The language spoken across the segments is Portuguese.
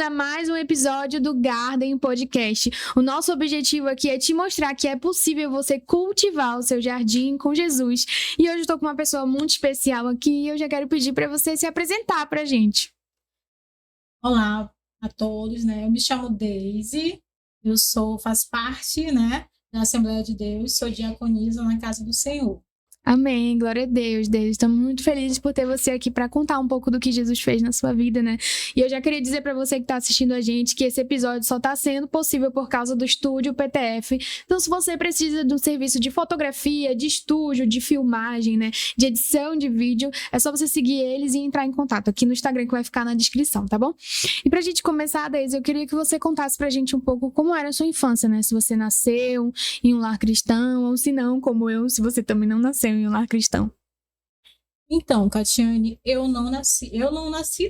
a mais um episódio do Garden Podcast. O nosso objetivo aqui é te mostrar que é possível você cultivar o seu jardim com Jesus. E hoje eu estou com uma pessoa muito especial aqui e eu já quero pedir para você se apresentar para a gente. Olá a todos, né? Eu me chamo Deise, faço parte, né, da Assembleia de Deus, sou diaconisa na Casa do Senhor. Amém, glória a Deus, Deus. Estamos muito felizes por ter você aqui para contar um pouco do que Jesus fez na sua vida, né? E eu já queria dizer para você que está assistindo a gente que esse episódio só está sendo possível por causa do Estúdio PTF. Então, se você precisa de um serviço de fotografia, de estúdio, de filmagem, né, de edição de vídeo, é só você seguir eles e entrar em contato aqui no Instagram que vai ficar na descrição, tá bom? E pra gente começar, Deise, eu queria que você contasse pra gente um pouco como era a sua infância, né? Se você nasceu em um lar cristão ou se não, como eu, se você também não nasceu em um lar cristão. Então, Catiane, eu não nasci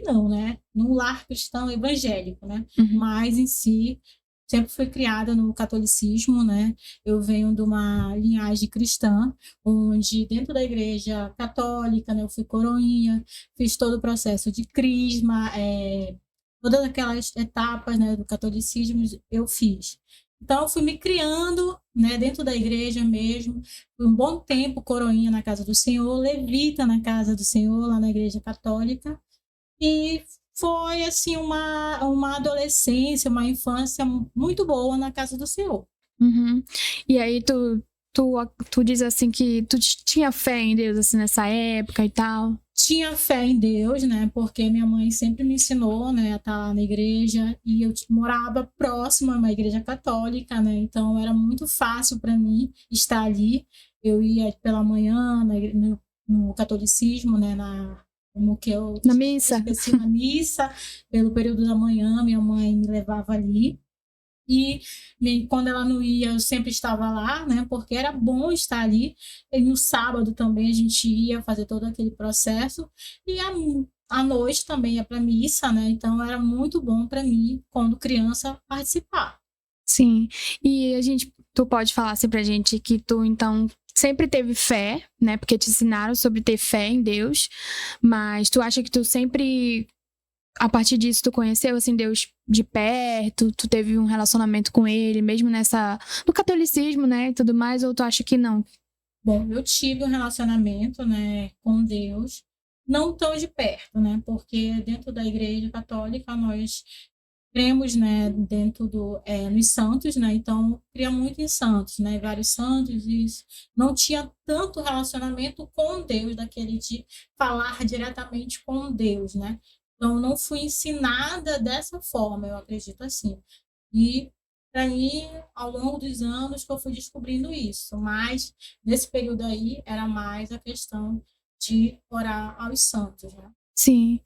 não, né, num lar cristão evangélico, né? Mas em si sempre fui criada no catolicismo, né? Eu venho de uma linhagem cristã, onde dentro da igreja católica, né, eu fui coroinha, fiz todo o processo de crisma, todas aquelas etapas, né, do catolicismo eu fiz. Então, eu fui me criando, né, dentro da igreja mesmo, por um bom tempo, coroinha na Casa do Senhor, levita na Casa do Senhor, lá na Igreja Católica, e foi, assim, uma adolescência, uma infância muito boa na Casa do Senhor. Uhum. E aí, tu diz assim que tu tinha fé em Deus, assim, nessa época e tal? Tinha fé em Deus, né? Porque minha mãe sempre me ensinou, né, a estar lá na igreja, e eu morava próxima a uma igreja católica, né? Então era muito fácil para mim estar ali. Eu ia pela manhã no catolicismo, né, na Missa. Esqueci, na missa, pelo período da manhã, minha mãe me levava ali. E quando ela não ia, eu sempre estava lá, né? Porque era bom estar ali. E no sábado também a gente ia fazer todo aquele processo. E à noite também ia para missa, né? Então era muito bom para mim, quando criança, participar. Sim. E tu pode falar assim pra gente que tu, então, sempre teve fé, né? Porque te ensinaram sobre ter fé em Deus. Mas tu acha que tu sempre, a partir disso, tu conheceu, assim, Deus de perto? Tu teve um relacionamento com ele, mesmo no catolicismo, né? E tudo mais, ou tu acha que não? Bom, eu tive um relacionamento, né, com Deus, não tão de perto, né? Porque dentro da Igreja Católica nós cremos, né, nos santos, né? Então, cria muito em santos, né? Vários santos, e isso. Não tinha tanto relacionamento com Deus, daquele de falar diretamente com Deus, né? Então, não fui ensinada dessa forma, eu acredito assim. E, para mim, ao longo dos anos que eu fui descobrindo isso. Mas, nesse período aí, era mais a questão de orar aos santos, né? Sim.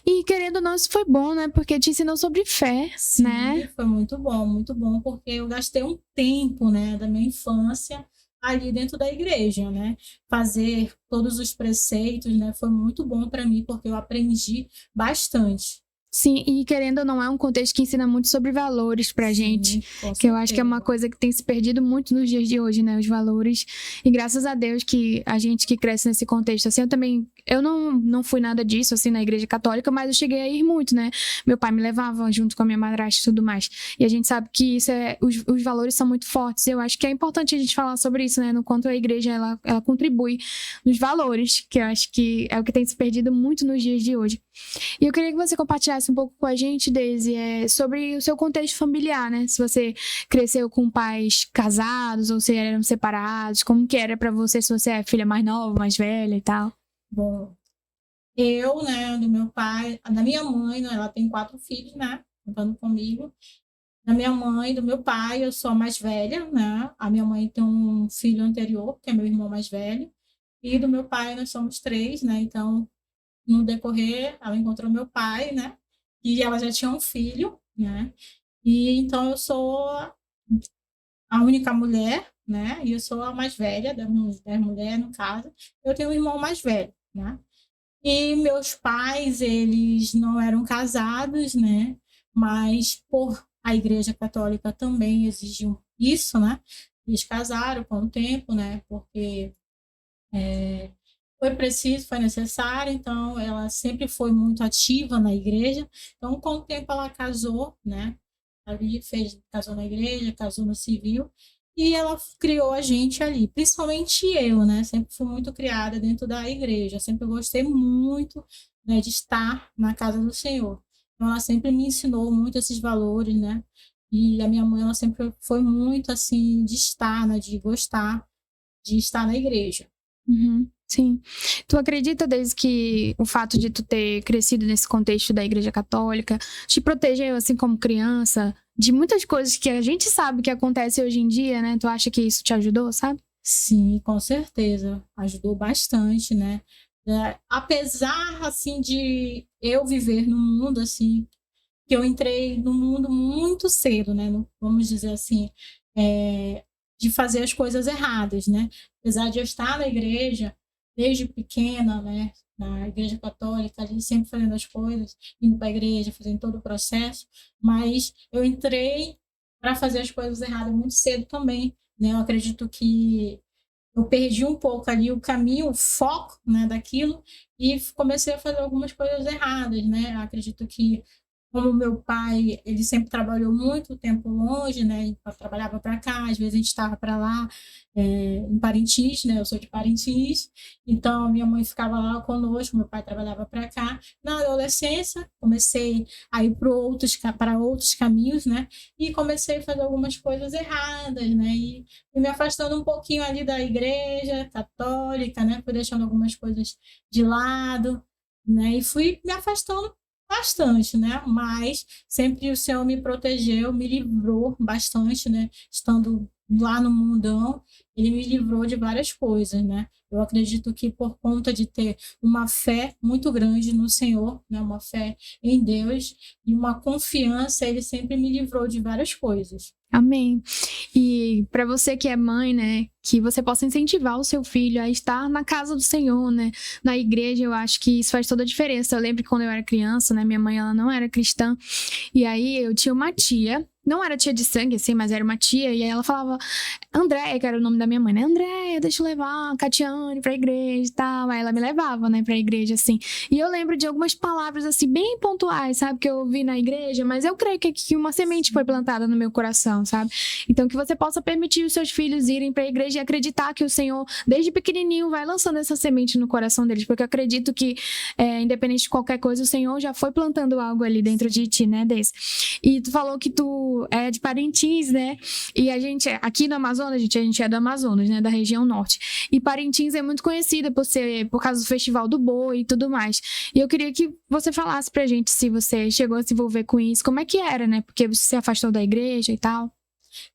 E querendo ou não, isso foi bom, né? Porque te ensinou sobre fé, Sim, né? foi muito bom, porque eu gastei um tempo, né, da minha infância ali dentro da igreja, né? Fazer todos os preceitos, né, foi muito bom para mim, porque eu aprendi bastante. Sim, e querendo ou não, é um contexto que ensina muito sobre valores pra gente, Com que eu acho que é uma certeza. coisa que tem se perdido muito nos dias de hoje, né, os valores, e graças a Deus que a gente que cresce nesse contexto, assim, eu não fui nada disso, assim, na igreja católica, mas eu cheguei a ir muito, né, meu pai me levava junto com a minha madrasta e tudo mais, e a gente sabe que os valores são muito fortes, eu acho que é importante a gente falar sobre isso, né, no quanto a igreja, ela contribui nos valores, que eu acho que é o que tem se perdido muito nos dias de hoje. E eu queria que você compartilhasse um pouco com a gente, Deise, sobre o seu contexto familiar, né? Se você cresceu com pais casados ou se eram separados, como que era pra você, se você é filha mais nova, mais velha e tal? Bom, né, do meu pai, da minha mãe, né, ela tem 4 filhos, né, contando comigo. Da minha mãe, do meu pai, eu sou a mais velha, né? A minha mãe tem um filho anterior, que é meu irmão mais velho. E do meu pai, nós somos 3, né? Então, no decorrer, ela encontrou meu pai, né? E ela já tinha um filho, né? E então eu sou a única mulher, né? E eu sou a mais velha das mulheres, no caso. Eu tenho um irmão mais velho, né? E meus pais, eles não eram casados, né? Mas por a Igreja Católica também exigiu isso, né? Eles casaram com o tempo, né? Porque foi preciso, foi necessário, então ela sempre foi muito ativa na igreja. Então, com o tempo ela casou, né? Ali casou na igreja, casou no civil, e ela criou a gente ali, principalmente eu, né? Sempre fui muito criada dentro da igreja, sempre gostei muito, né, de estar na casa do Senhor. Então, ela sempre me ensinou muito esses valores, né? E a minha mãe, ela sempre foi muito assim, de estar, né? De gostar de estar na igreja. Uhum, sim. Tu acredita, desde que o fato de tu ter crescido nesse contexto da Igreja Católica te protegeu, assim, como criança, de muitas coisas que a gente sabe que acontece hoje em dia, né? Tu acha que isso te ajudou, sabe? Sim, com certeza. Ajudou bastante, né? Apesar, assim, de eu viver num mundo, assim, que eu entrei no mundo muito cedo, né? Vamos dizer assim, de fazer as coisas erradas, né? Apesar de eu estar na igreja desde pequena, né? Na igreja católica, ali sempre fazendo as coisas, indo para a igreja, fazendo todo o processo, mas eu entrei para fazer as coisas erradas muito cedo também, né? Eu acredito que eu perdi um pouco ali o caminho, o foco, né, daquilo, e comecei a fazer algumas coisas erradas, né? Eu acredito que, como meu pai, ele sempre trabalhou muito tempo longe, né? Trabalhava para cá, às vezes a gente estava para lá, em Parintins, né? Eu sou de Parintins, então minha mãe ficava lá conosco, meu pai trabalhava para cá. Na adolescência, comecei a ir para outros caminhos, né? E comecei a fazer algumas coisas erradas, né? E fui me afastando um pouquinho ali da igreja católica, né? Fui deixando algumas coisas de lado, né? E fui me afastando bastante, né? Mas sempre o Senhor me protegeu, me livrou bastante, né? Estando lá no mundão, ele me livrou de várias coisas, né? Eu acredito que por conta de ter uma fé muito grande no Senhor, né? Uma fé em Deus e uma confiança, ele sempre me livrou de várias coisas. Amém. E para você que é mãe, né, que você possa incentivar o seu filho a estar na casa do Senhor, né, na igreja. Eu acho que isso faz toda a diferença. Eu lembro que quando eu era criança, né, minha mãe, ela não era cristã, e aí eu tinha uma tia, não era tia de sangue, assim, mas era uma tia, e aí ela falava, Andréia, que era o nome da minha mãe, né, Andréia, deixa eu levar a Catiane pra igreja e tal. Aí ela me levava, né, pra igreja, assim. E eu lembro de algumas palavras, assim, bem pontuais, sabe, que eu ouvi na igreja, mas eu creio que uma semente foi plantada no meu coração, sabe? Então, que você possa permitir os seus filhos irem pra igreja e acreditar que o Senhor, desde pequenininho, vai lançando essa semente no coração deles, porque eu acredito que, independente de qualquer coisa, o Senhor já foi plantando algo ali dentro de ti, né, Deise? E tu falou que tu é de Parintins, né? E a gente, aqui no Amazonas, a gente é do Amazonas, né? Da região norte. E Parintins é muito conhecida por causa do Festival do Boi e tudo mais. E eu queria que você falasse pra gente se você chegou a se envolver com isso, como é que era, né? Porque você se afastou da igreja e tal.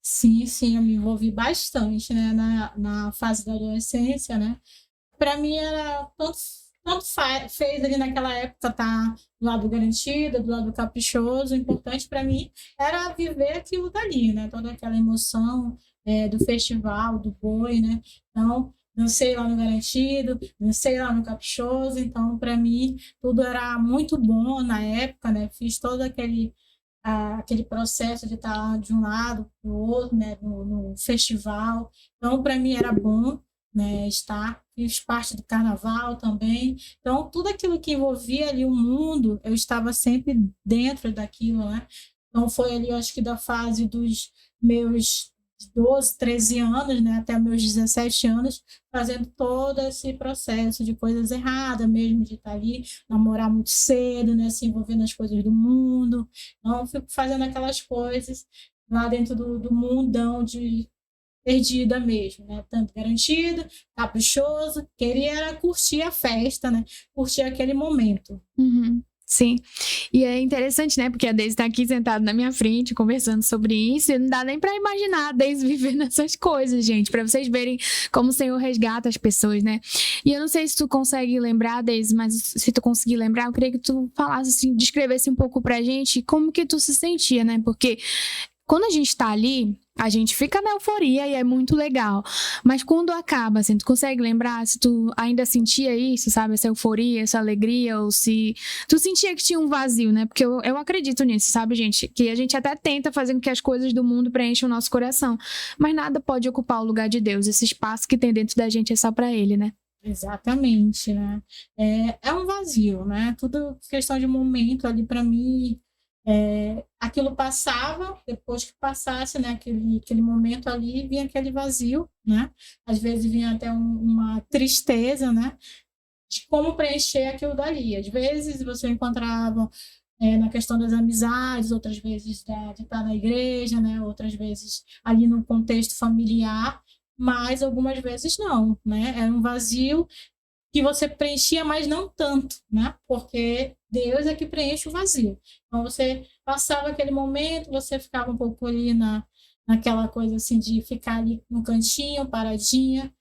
Sim, eu me envolvi bastante, né? Na fase da adolescência, né? Para mim era tanto fez ali naquela época tá do lado garantido, do lado caprichoso. O importante para mim era viver aquilo dali, né? Toda aquela emoção do festival, do boi, né? Então, dancei lá no garantido, dancei lá no caprichoso. Então, para mim, tudo era muito bom na época, né? Fiz todo aquele processo de estar de um lado para o outro, né? No festival. Então, para mim era bom, né, fiz parte do carnaval também. Então, tudo aquilo que envolvia ali o mundo, eu estava sempre dentro daquilo, né? Então, foi ali, acho que da fase dos meus 12, 13 anos, né, até meus 17 anos, fazendo todo esse processo de coisas erradas mesmo, de estar ali, namorar muito cedo, né, se envolver nas coisas do mundo. Então, eu fico fazendo aquelas coisas lá dentro do mundão de perdida mesmo, né? Tanto garantido, caprichoso, queria era curtir a festa, né? Curtir aquele momento. Uhum. Sim, e é interessante, né, porque a Deise tá aqui sentada na minha frente, conversando sobre isso, e não dá nem pra imaginar a Deise vivendo essas coisas, gente, pra vocês verem como o Senhor resgata as pessoas, né, e eu não sei se tu consegue lembrar, Deise, mas se tu conseguir lembrar, eu queria que tu falasse assim, descrevesse um pouco pra gente como que tu se sentia, né, porque quando a gente tá ali, a gente fica na euforia e é muito legal. Mas quando acaba, assim, tu consegue lembrar se tu ainda sentia isso, sabe? Essa euforia, essa alegria, ou se tu sentia que tinha um vazio, né? Porque eu acredito nisso, sabe, gente? Que a gente até tenta fazer com que as coisas do mundo preencham o nosso coração. Mas nada pode ocupar o lugar de Deus. Esse espaço que tem dentro da gente é só pra Ele, né? Exatamente, né? É um vazio, né? Tudo questão de momento ali para mim. Aquilo passava, depois que passasse, né, aquele momento ali, vinha aquele vazio, né? Às vezes vinha até uma tristeza, né? De como preencher aquilo dali. Às vezes você encontrava na questão das amizades, outras vezes de estar na igreja, né? Outras vezes ali no contexto familiar, mas algumas vezes não, né? Era um vazio que você preenchia, mas não tanto, né? Porque Deus é que preenche o vazio. Então você passava aquele momento, você ficava um pouco ali naquela coisa assim de ficar ali no cantinho, paradinha,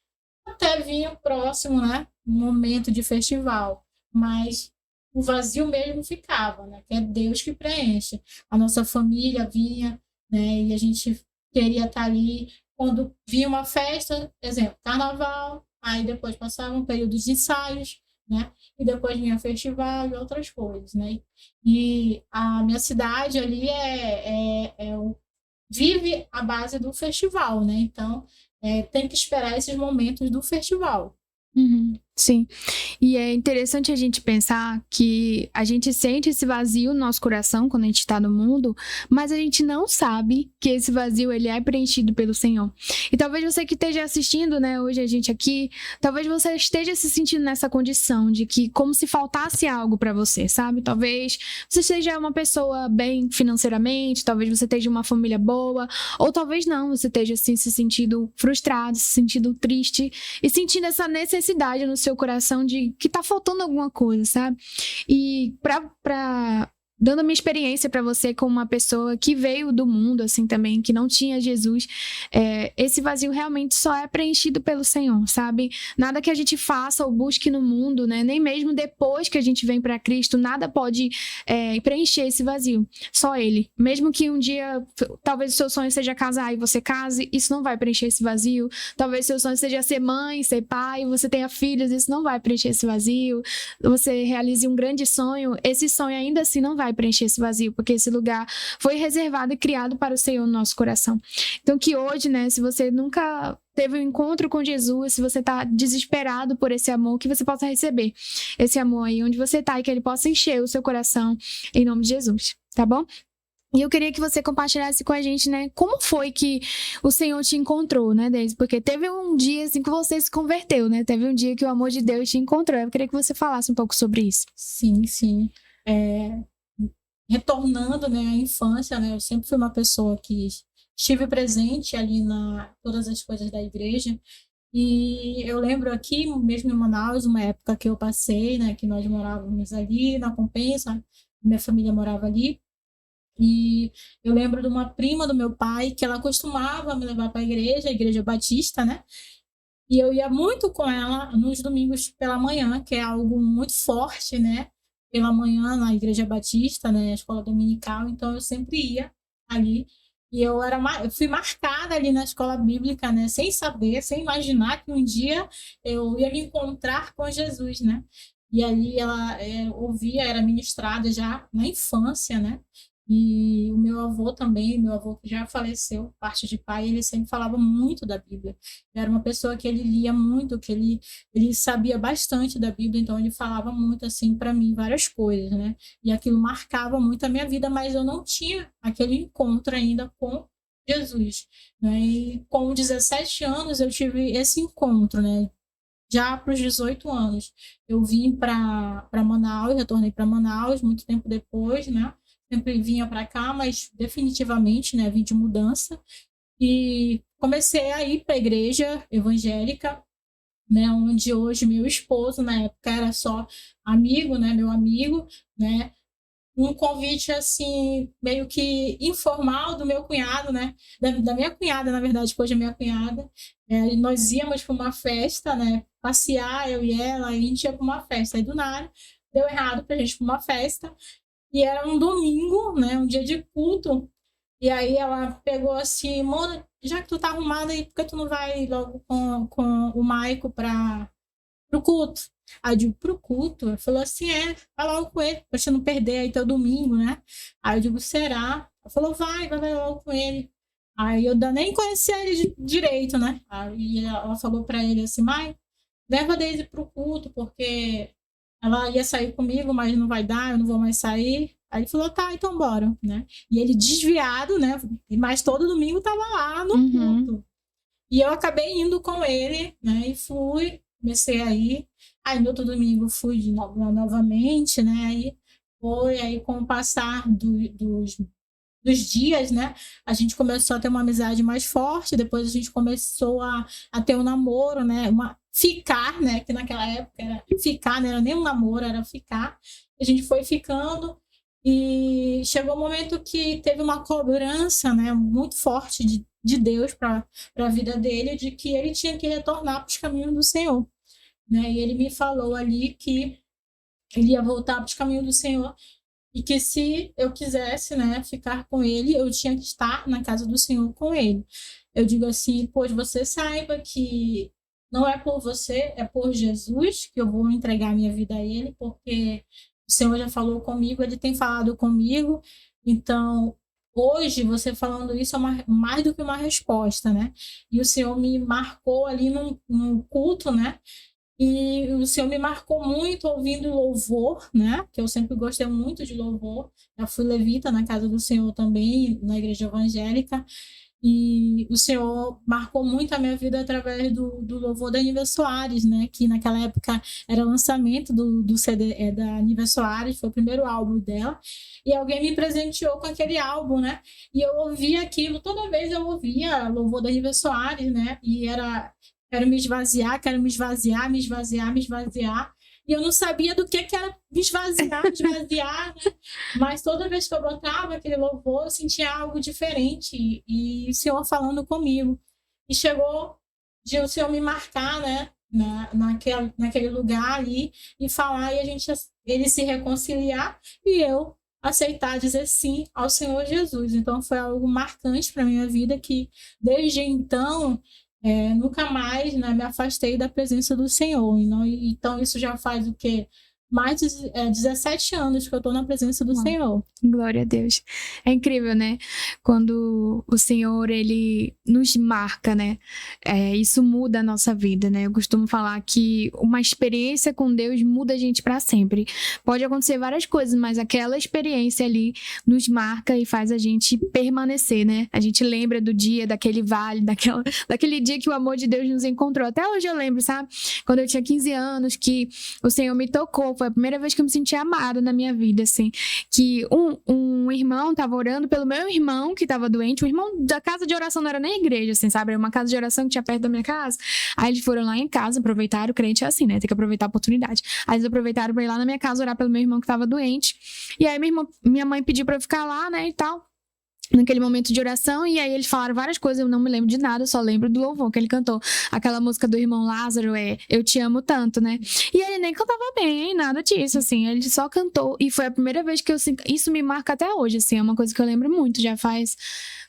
até vir o próximo, né? Um momento de festival. Mas o vazio mesmo ficava, né? Que é Deus que preenche. A nossa família vinha, né? E a gente queria estar ali quando vinha uma festa, exemplo, carnaval, aí depois passava um período de ensaios, né? E depois vinha festival e outras coisas, né? E a minha cidade ali vive a base do festival, né? Então, tem que esperar esses momentos do festival. Uhum, sim. E é interessante a gente pensar que a gente sente esse vazio no nosso coração quando a gente está no mundo, mas a gente não sabe que esse vazio ele é preenchido pelo Senhor. E talvez você que esteja assistindo, né, hoje a gente aqui, talvez você esteja se sentindo nessa condição de que como se faltasse algo para você, sabe? Talvez você seja uma pessoa bem financeiramente, talvez você esteja uma família boa, ou talvez não, você esteja assim se sentindo frustrado, se sentindo triste e sentindo essa necessidade no seu coração de que tá faltando alguma coisa, sabe? E dando a minha experiência para você como uma pessoa que veio do mundo, assim, também, que não tinha Jesus, esse vazio realmente só é preenchido pelo Senhor, sabe? Nada que a gente faça ou busque no mundo, né? Nem mesmo depois que a gente vem para Cristo, nada pode preencher esse vazio. Só Ele. Mesmo que um dia, talvez o seu sonho seja casar e você case, isso não vai preencher esse vazio. Talvez o seu sonho seja ser mãe, ser pai, você tenha filhos, isso não vai preencher esse vazio. Você realize um grande sonho, esse sonho ainda assim não vai preencher esse vazio, porque esse lugar foi reservado e criado para o Senhor no nosso coração. Então que hoje, né, se você nunca teve um encontro com Jesus, se você está desesperado por esse amor, que você possa receber esse amor aí onde você está e que ele possa encher o seu coração em nome de Jesus, tá bom? E eu queria que você compartilhasse com a gente, né, como foi que o Senhor te encontrou, né, Deise? Porque teve um dia, assim, que você se converteu, né? Teve um dia que o amor de Deus te encontrou. Eu queria que você falasse um pouco sobre isso. Sim, sim. Retornando, né, à infância, né, eu sempre fui uma pessoa que estive presente ali todas as coisas da igreja. E eu lembro aqui, mesmo em Manaus, uma época que eu passei, né, que nós morávamos ali na Compensa, minha família morava ali. E eu lembro de uma prima do meu pai que ela costumava me levar para a igreja batista, né? E eu ia muito com ela nos domingos pela manhã, que é algo muito forte, né? Pela manhã na igreja batista, né? Escola dominical, então eu sempre ia ali. E eu fui marcada ali na escola bíblica, né? Sem saber, sem imaginar que um dia eu ia me encontrar com Jesus, né? E ali ela ouvia, era ministrada já na infância, né? E o meu avô também, meu avô que já faleceu, parte de pai, ele sempre falava muito da Bíblia. Era uma pessoa que ele lia muito, que ele sabia bastante da Bíblia, então ele falava muito assim para mim várias coisas, né? E aquilo marcava muito a minha vida, mas eu não tinha aquele encontro ainda com Jesus, né? E com 17 anos eu tive esse encontro, né? Já para os 18 anos, eu vim para Manaus, retornei para Manaus muito tempo depois, né? Sempre vinha para cá, mas definitivamente, né, vim de mudança. E comecei a ir para a igreja evangélica, né, onde hoje meu esposo, na época, era só amigo, né, meu amigo, né, um convite, assim, meio que informal do meu cunhado, né, da minha cunhada, na verdade, hoje é minha cunhada. Nós íamos para uma festa, né, passear, eu e ela, e a gente ia para uma festa. Aí, do nada, deu errado para a gente ir para uma festa. E era um domingo, né? Um dia de culto. E aí ela pegou assim, Mona, já que tu tá arrumada aí, por que tu não vai logo com o Maico pro culto? Aí eu digo, pro culto? Ela falou assim, vai logo com ele, pra você não perder aí teu domingo, né? Aí eu digo, será? Ela falou, vai logo com ele. Aí eu nem conhecia ele direito, né? Aí ela falou pra ele assim, Maico, leva a Daisy pro culto, porque ela ia sair comigo, mas não vai dar, eu não vou mais sair. Aí ele falou, tá, então bora, né? E ele desviado, né? Mas todo domingo tava lá no culto. E eu acabei indo com ele, né? E fui, comecei a ir. Aí no outro domingo fui de novo, novamente, né? Aí com o passar dos dias, né? A gente começou a ter uma amizade mais forte, depois a gente começou a ter um namoro, né? Ficar, né? Que naquela época era ficar, não era nem um namoro, era ficar. A gente foi ficando e chegou um momento que teve uma cobrança, né? Muito forte de Deus para a vida dele, de que ele tinha que retornar para os caminhos do Senhor, né? E ele me falou ali que ele ia voltar para os caminhos do Senhor e que se eu quisesse, né, ficar com ele, eu tinha que estar na casa do Senhor com ele. Eu digo assim, pois você saiba que não é por você, é por Jesus que eu vou entregar minha vida a ele, porque o Senhor já falou comigo, ele tem falado comigo, então hoje você falando isso é mais do que uma resposta, né? E o Senhor me marcou ali num culto, né? E o Senhor me marcou muito ouvindo louvor, né? Que eu sempre gostei muito de louvor. Já fui levita na casa do Senhor também, na igreja evangélica. E o Senhor marcou muito a minha vida através do louvor da Nívia Soares, né? Que naquela época era o lançamento do CD da Nívia Soares, foi o primeiro álbum dela. E alguém me presenteou com aquele álbum, né? E eu ouvia aquilo, toda vez eu ouvia louvor da Nívia Soares, né? E era... Quero me esvaziar, quero me esvaziar, me esvaziar, me esvaziar. E eu não sabia do que era me esvaziar, né? Mas toda vez que eu botava aquele louvor, eu sentia algo diferente. E o Senhor falando comigo. E chegou de o Senhor me marcar, né? Naquele lugar ali e falar e ele se reconciliar e eu aceitar dizer sim ao Senhor Jesus. Então foi algo marcante para minha vida que desde então nunca mais, né, me afastei da presença do Senhor. Então, isso já faz o quê? Mais de 17 anos que eu estou na presença do Senhor. Glória a Deus. É incrível, né? Quando o Senhor, ele nos marca, né? Isso muda a nossa vida, né? Eu costumo falar que uma experiência com Deus muda a gente para sempre. Pode acontecer várias coisas, mas aquela experiência ali nos marca e faz a gente permanecer, né? A gente lembra do dia, daquele vale, daquele dia que o amor de Deus nos encontrou. Até hoje eu lembro, sabe? Quando eu tinha 15 anos, que o Senhor me tocou. Foi a primeira vez que eu me senti amada na minha vida, assim. Que um irmão tava orando pelo meu irmão que tava doente. O irmão da casa de oração não era nem igreja, assim, sabe? Era uma casa de oração que tinha perto da minha casa. Aí eles foram lá em casa, aproveitaram. O crente é assim, né? Tem que aproveitar a oportunidade. Aí eles aproveitaram pra ir lá na minha casa orar pelo meu irmão que tava doente. E aí minha mãe pediu pra eu ficar lá, né? E tal. Naquele momento de oração, e aí eles falaram várias coisas, eu não me lembro de nada, eu só lembro do louvor que ele cantou. Aquela música do irmão Lázaro, Eu Te Amo Tanto, né? E ele nem cantava bem, nada disso, assim, ele só cantou, e foi a primeira vez que isso me marca até hoje, assim, é uma coisa que eu lembro muito, já faz,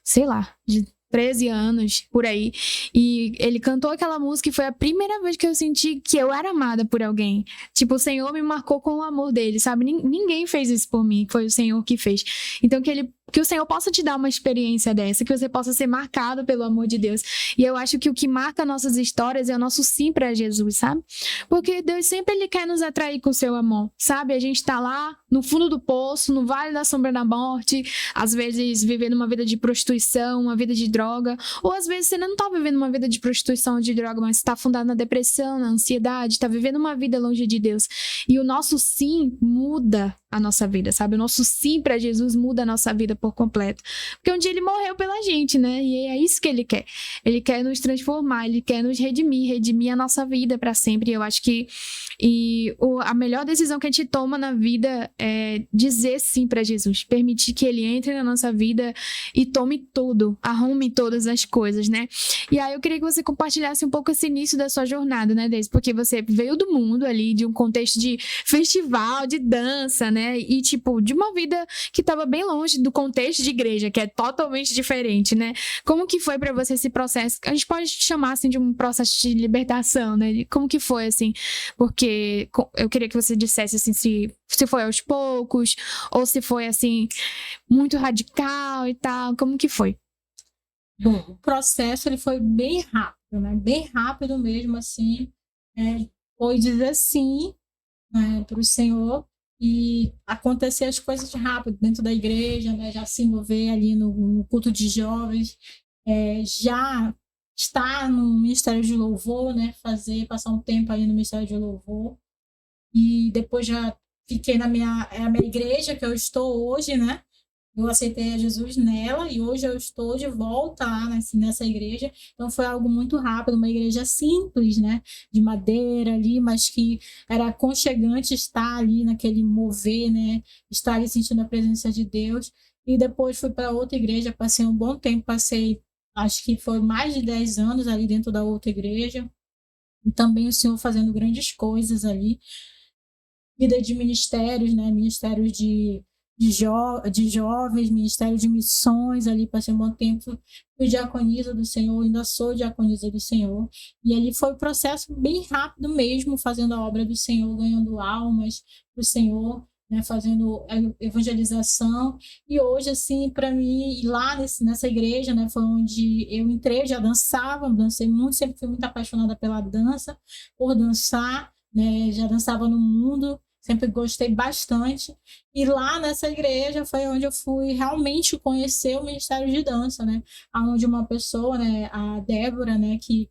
sei lá, de 13 anos, por aí. E ele cantou aquela música e foi a primeira vez que eu senti que eu era amada por alguém. Tipo, o Senhor me marcou com o amor dele, sabe? Ninguém fez isso por mim, foi o Senhor que fez. Então, que o Senhor possa te dar uma experiência dessa, que você possa ser marcado pelo amor de Deus. E eu acho que o que marca nossas histórias é o nosso sim para Jesus, sabe? Porque Deus sempre ele quer nos atrair com o seu amor, sabe? A gente tá lá no fundo do poço, no vale da sombra da morte, às vezes vivendo uma vida de prostituição, uma vida de droga, ou às vezes você não tá vivendo uma vida de prostituição ou de droga, mas tá afundado na depressão, na ansiedade, tá vivendo uma vida longe de Deus. E o nosso sim muda a nossa vida, sabe? O nosso sim para Jesus muda a nossa vida por completo. Porque um dia ele morreu pela gente, né? E é isso que ele quer. Ele quer nos transformar, ele quer nos redimir a nossa vida para sempre. Eu acho que a melhor decisão que a gente toma na vida é dizer sim para Jesus, permitir que ele entre na nossa vida e tome tudo, arrume todas as coisas, né? E aí eu queria que você compartilhasse um pouco esse início da sua jornada, né, Deise? Porque você veio do mundo ali, de um contexto de festival, de dança, né? E, tipo, de uma vida que estava bem longe do contexto de igreja, que é totalmente diferente, né? Como que foi para você esse processo? A gente pode chamar, assim, de um processo de libertação, né? Como que foi, assim? Porque eu queria que você dissesse, assim, se foi aos poucos, ou se foi, assim, muito radical e tal. Como que foi? Bom, o processo, ele foi bem rápido, né? Bem rápido mesmo, assim. foi dizer sim, né, para o Senhor e acontecer as coisas rápido dentro da igreja, né, já se envolver ali no culto de jovens, já estar no Ministério de Louvor, né, passar um tempo ali no Ministério de Louvor, e depois já fiquei na minha igreja que eu estou hoje, né, eu aceitei a Jesus nela e hoje eu estou de volta lá nessa igreja. Então foi algo muito rápido, uma igreja simples, né? De madeira ali, mas que era aconchegante estar ali naquele mover, né? Estar ali sentindo a presença de Deus. E depois fui para outra igreja, passei um bom tempo, acho que foi mais de 10 anos ali dentro da outra igreja. E também o Senhor fazendo grandes coisas ali. Vida de ministérios, né? Ministérios de jovens, Ministério de Missões, ali passei um bom tempo, fui diaconisa do Senhor, ainda sou diaconisa do Senhor, e ali foi um processo bem rápido mesmo, fazendo a obra do Senhor, ganhando almas para o Senhor, né, fazendo evangelização, e hoje, assim, para mim, lá nessa igreja, né, foi onde eu entrei, já dancei muito, sempre fui muito apaixonada pela dança, por dançar, né, já dançava no mundo, sempre gostei bastante. E lá nessa igreja foi onde eu fui realmente conhecer o Ministério de Dança, né? Onde uma pessoa, né, a Débora, né, que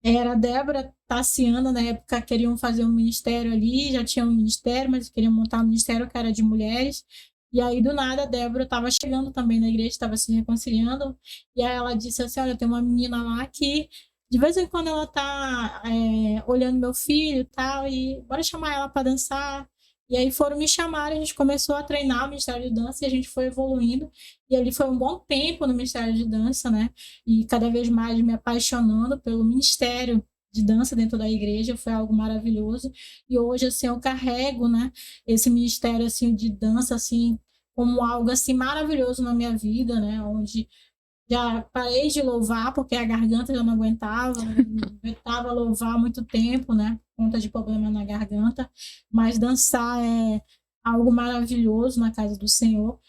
era a Débora Tassiana, na época queriam fazer um ministério ali, já tinha um ministério, mas queriam montar um ministério que era de mulheres. E aí, do nada, a Débora estava chegando também na igreja, estava se reconciliando. E aí ela disse assim, olha, tem uma menina lá que de vez em quando ela tá olhando meu filho e tal, e bora chamar ela para dançar. E aí foram me chamar, a gente começou a treinar o Ministério de Dança e a gente foi evoluindo. E ali foi um bom tempo no Ministério de Dança, né? E cada vez mais me apaixonando pelo Ministério de Dança dentro da igreja, foi algo maravilhoso. E hoje, assim, eu carrego, né, esse Ministério, assim, de dança, assim, como algo, assim, maravilhoso na minha vida, né? Onde já parei de louvar porque a garganta já não aguentava louvar há muito tempo, né? Por conta de problema na garganta. Mas dançar é algo maravilhoso na casa do Senhor.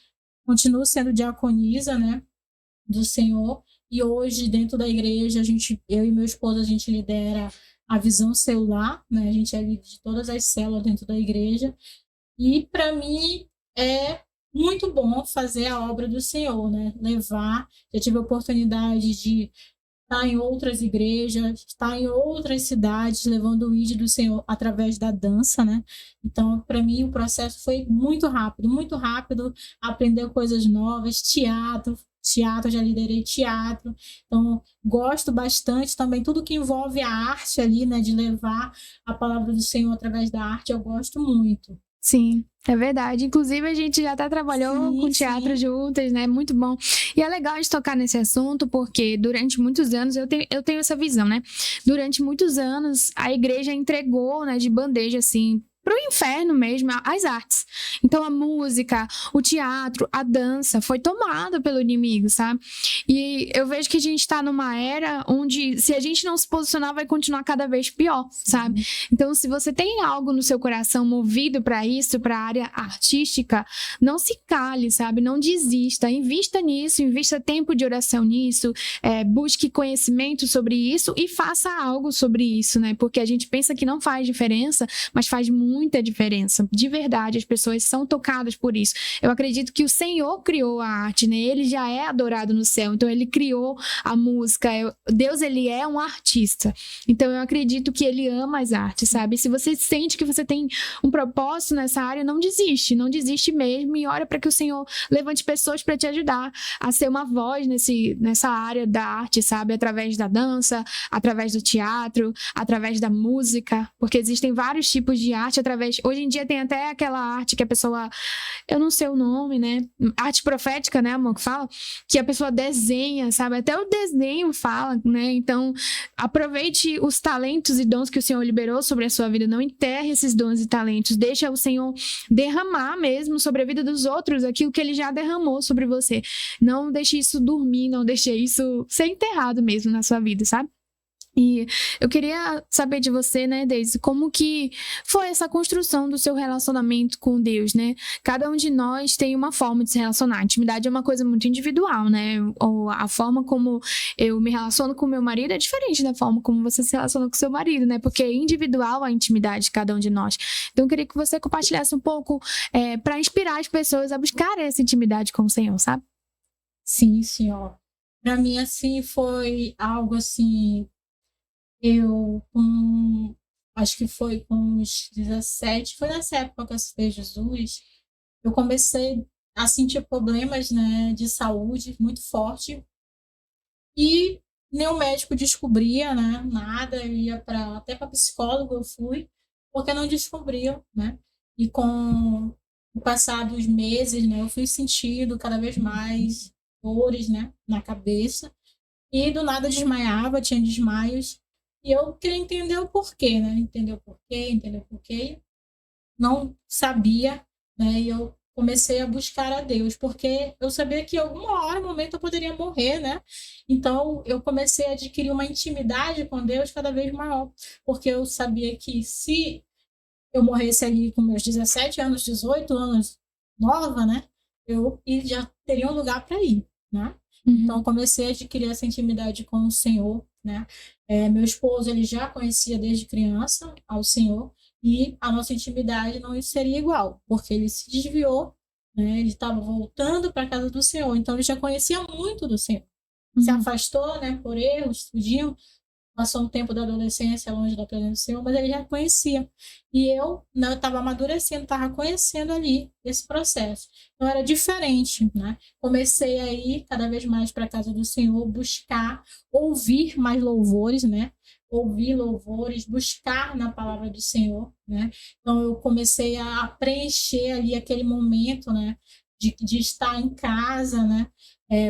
Continuo sendo diaconisa, né? Do Senhor. E hoje, dentro da igreja, eu e meu esposo, a gente lidera a visão celular, né? A gente é líder de todas as células dentro da igreja. E, para mim, é muito bom fazer a obra do Senhor, né? Já tive a oportunidade de estar em outras igrejas, estar em outras cidades, levando o ID do Senhor através da dança, né? Então, para mim, o processo foi muito rápido, aprender coisas novas, teatro, já liderei teatro, então gosto bastante também, tudo que envolve a arte ali, né? De levar a palavra do Senhor através da arte, eu gosto muito. Sim, é verdade. Inclusive, a gente já até trabalhou com teatro juntas, né? Muito bom. E é legal a gente tocar nesse assunto, porque durante muitos anos, eu tenho essa visão, né? Durante muitos anos, a igreja entregou, né, de bandeja, assim, pro inferno mesmo, as artes. Então, a música, o teatro, a dança foi tomada pelo inimigo, sabe? E eu vejo que a gente tá numa era onde, se a gente não se posicionar, vai continuar cada vez pior, sabe? Então, se você tem algo no seu coração movido para isso, para a área artística, não se cale, sabe? Não desista, invista nisso, invista tempo de oração nisso, busque conhecimento sobre isso e faça algo sobre isso, né? Porque a gente pensa que não faz diferença, mas faz muita diferença, de verdade, as pessoas são tocadas por isso. Eu acredito que o Senhor criou a arte, né? Ele já é adorado no céu, então ele criou a música, Deus, ele é um artista, então eu acredito que ele ama as artes, sabe? Se você sente que você tem um propósito nessa área, não desiste mesmo e ora para que o Senhor levante pessoas para te ajudar a ser uma voz nessa área da arte, sabe? Através da dança, através do teatro, através da música, porque existem vários tipos de arte. Hoje em dia tem até aquela arte que a pessoa, eu não sei o nome, né? Arte profética, né, amor, que fala? Que a pessoa desenha, sabe? Até o desenho fala, né? Então, aproveite os talentos e dons que o Senhor liberou sobre a sua vida. Não enterre esses dons e talentos. Deixa o Senhor derramar mesmo sobre a vida dos outros aquilo que ele já derramou sobre você. Não deixe isso dormir, não deixe isso ser enterrado mesmo na sua vida, sabe? E eu queria saber de você, né, Deise, como que foi essa construção do seu relacionamento com Deus, né? Cada um de nós tem uma forma de se relacionar. A intimidade é uma coisa muito individual, né? Ou a forma como eu me relaciono com meu marido é diferente da forma como você se relaciona com seu marido, né? Porque é individual a intimidade de cada um de nós. Então eu queria que você compartilhasse um pouco para inspirar as pessoas a buscarem essa intimidade com o Senhor, sabe? Sim, senhor. Para mim, assim, foi algo assim. Acho que foi com uns 17, foi nessa época que eu aceitei Jesus, eu comecei a sentir problemas, né, de saúde muito forte e nenhum médico descobria, né, nada, eu ia até para psicólogo eu fui, porque não descobriam, né, e com o passar dos meses, né, eu fui sentindo cada vez mais dores, né, na cabeça, e do nada desmaiava, tinha desmaios, e eu queria entender o porquê, né? Entender o porquê. Não sabia, né? E eu comecei a buscar a Deus, porque eu sabia que em alguma hora, momento, eu poderia morrer, né? Então, eu comecei a adquirir uma intimidade com Deus cada vez maior, porque eu sabia que se eu morresse ali com meus 17 anos, 18 anos, nova, né? E já teria um lugar para ir, né? Então, comecei a adquirir essa intimidade com o Senhor, né? Meu esposo, ele já conhecia desde criança ao Senhor e a nossa intimidade não seria igual, porque ele se desviou, né? Ele estava voltando para a casa do Senhor, então ele já conhecia muito do Senhor. Se afastou, né, por erros, tudinho, passou um tempo da adolescência longe da presença do Senhor, mas ele já conhecia. E eu estava amadurecendo, estava conhecendo ali esse processo. Então era diferente, né? Comecei a ir cada vez mais para a casa do Senhor, buscar, ouvir mais louvores, né? Ouvir louvores, buscar na palavra do Senhor, né? Então eu comecei a preencher ali aquele momento, né? De estar em casa, né?